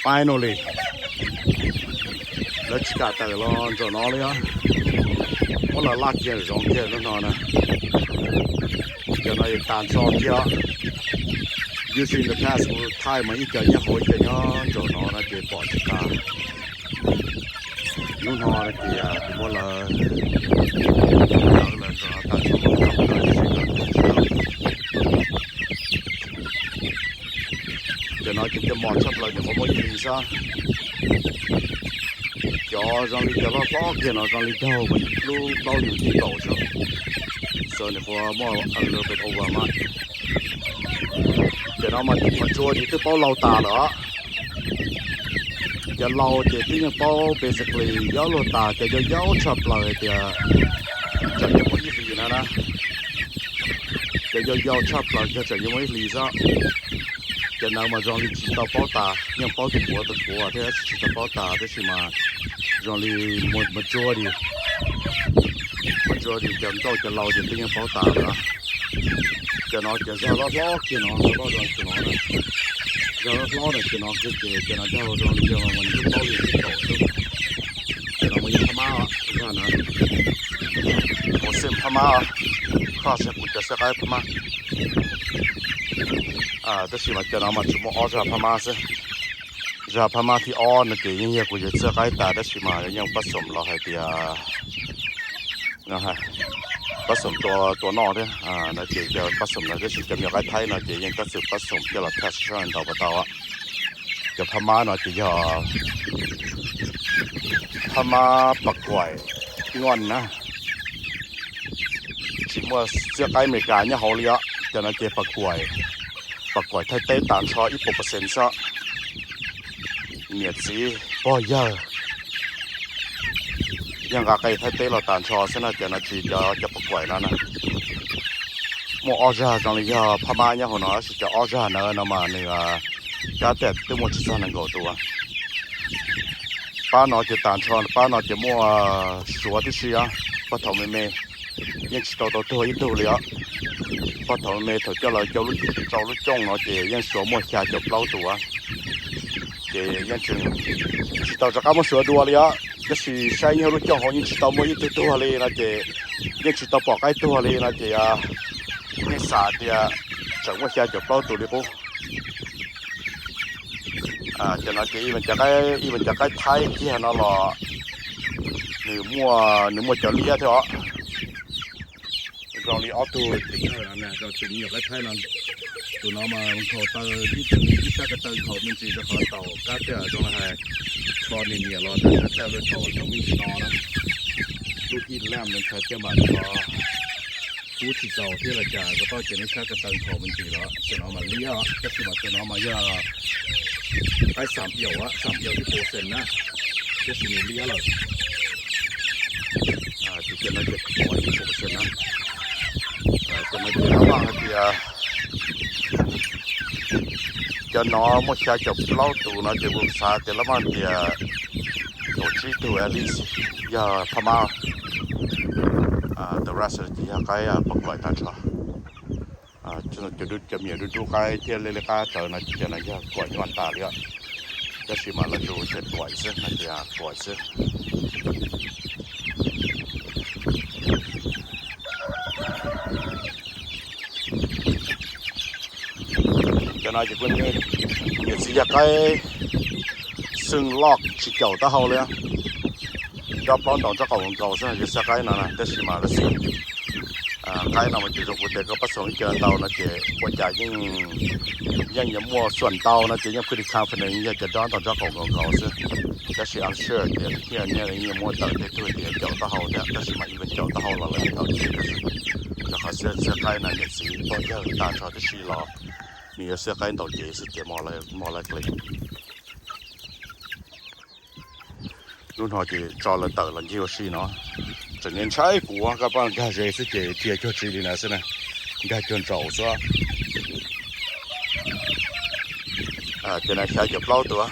finally let's get the lawn cho nó đi á có là lát kia rong kia nó nè cho nó tàn so kia using the past time mà ít cái nhá hồi cái nhá cho nó là cái bỏ cả luôn họ là cái có là tàn so cho nó cái mỏ sắp lại để có một gì sao cho rằng đi cho nó có kia nó rằng đi đâu mà lúc bao nhiêu chỉ cầu chứ rồi này qua mỏ ăn được cái over mà cho nó mà chua thì cứ bao lâu tà đó cho lâu thì tiếng bao basically giáo lâu tà cho giáo chập lại thì cho những cái gì nữa nè cho giáo chập lại cho những cái gì sao cho nên mà rằng đi chỉ tao bao tà nhưng bao từ của thế chỉ tao bao tà thế thì mà rằng đi một chua đi cho nó cho lâu thì tiếng bao tà đó cho nó cho ra lo kia nó lo rồi cho nó ra lo này cho nó cái cho nó cho rồi giờ mình cứ bao nhiêu cái tổ cho nó mới tham ao ra nè một xem tham ao khó sẽ cũng sẽ cái tham ao thế mà cho nó mà chúng nó ra tham ao ra tham ao thì on cái những cái cũng sẽ cáiแต่thế màยังผสมเราให้เดียนะฮะผสมตัวนอกเนี่ยนะเกี่ยวผสมแล้วก็จะมีไก่ไทยนะเกี่ยวยังก็สืบผสมเกี่ยวกับ texture ต่อไปต่อจะพม่าเนาะเกี่ยวพม่าปักไก่งอนนะชิมว่าเสื้อไก่อเมริกาเนี่ยเขาเลี้ยจะนะเกี่ยวปักไก่ไทยเต้ต่างชออีก%ซะเมียดสีบ่เยอะยังกะไก่ไทยเต้เราตานชอซะนะจะนะจีจะปักไก่นั่นนะมออจาจังเลยพม่าเนี่ยเขาเนาะสิจะออจาเนาะมาเนี่ยกะแต่ตัวมันสิซันนั่นก็ตัวป้าเนาะจะตานชอป้าเนาะจะมัวสัวที่สิอ่ะปะทอมแม่ยังสิตัวอีตัวเลยอ่ะปะทอมแม่เขาจะเราจะรู้จ้องเนาะจะยังสัวมัวแค่จะเล่าตัวจะยังจึงสิตัวจะกะมัวสัวดัวเลยอ่ะก็สิใช้ยังรู้จ้องเขายังสิตัวมัวอีตัวเลยนะจะยังสิตัวปอกไอ้ตัวเลยนะจะนี่สาเดียจังว่าจะเล่าตัวเลยปุ๊จะน่าจะมันจะใกล้ไทยที่เนาะล่ะหรือมัวจะเลียเถอะลองลีออตัวติดแล้วนะเราจะมีอยู่ใกล้ไทยนั่นตัวน้องมามันเขาตาที่ตรงนี้ที่ซากระตือเขามันสิจะขอเต่าก็จะตรงไหนตอนนี้เนี่ยเราแต่เลยเขาจะมีนอนะลูกอีแหลมมันใช้เจ้าบ้านก็ผู้ที่เจ้าที่ละจ่าก็ต้องจะในซากระตือเขามันสิแล้วจะน้องมาเลียก็คือว่าจะน้องมาย่าไอ้3เอี่ยวอะ3เอี่ยวที่%นะจะสิมีเลียแล้วที่จะน่าจะพอที่%นะจะมาดูว่าเดียจะน้อมดชาจบเล่าตูนะจะบุกษาแต่ละมันเดียตัวชีตัวอลิสอย่าพม่าthe rest ที่ใกล้ปักไว้กันชอจะดูจะมีดูใกล้เที่ยวเลยๆก็เจอนะจะนะอย่ากวดย้อนตาเลยจะสิมาละดูเสร็จปล่อยซะนะเดียปล่อยซะจะน่าจะเป็นเนี่ยสิอยากให้ซึ่งลอกสิเก่าตะเฮาเลยจะปลอนต่อจะเก่าของเก่าซะจะสักไอ้นั่นน่ะแต่สิมาแล้วสิไก่น่ะมันจะบ่ได้ก็ผสมเกี่ยวเตานะเจบ่จะยังมัวส่วนเตานะเจยังพฤติกรรมเพิ่นอยากจะย้อนต่อเจ้าของเก่าซะจะสิอันเชื่อเดี๋ยวเนี่ยมัวตั้งแต่ตัวเดียวเจ้าตะเฮาเนี่ยจะสิมาอีเป็นเจ้าตะเฮาแล้วเลยเตาเจจะเขาเสื้อไก่น่ะเนี่ยสิบ่เยอะตาชอจะสิรอมีเสื้อไก่ต่อเจสิเจมออะไรกลิ่นรุ่นหอจีจอละเตอละยี่สิเนาะจะเน้นใช้กูก็ป้องกันเจสิเจเทียก็จีดีนะสินะได้จนเจ้าซะจะน่าใช้จะเปล่าตัว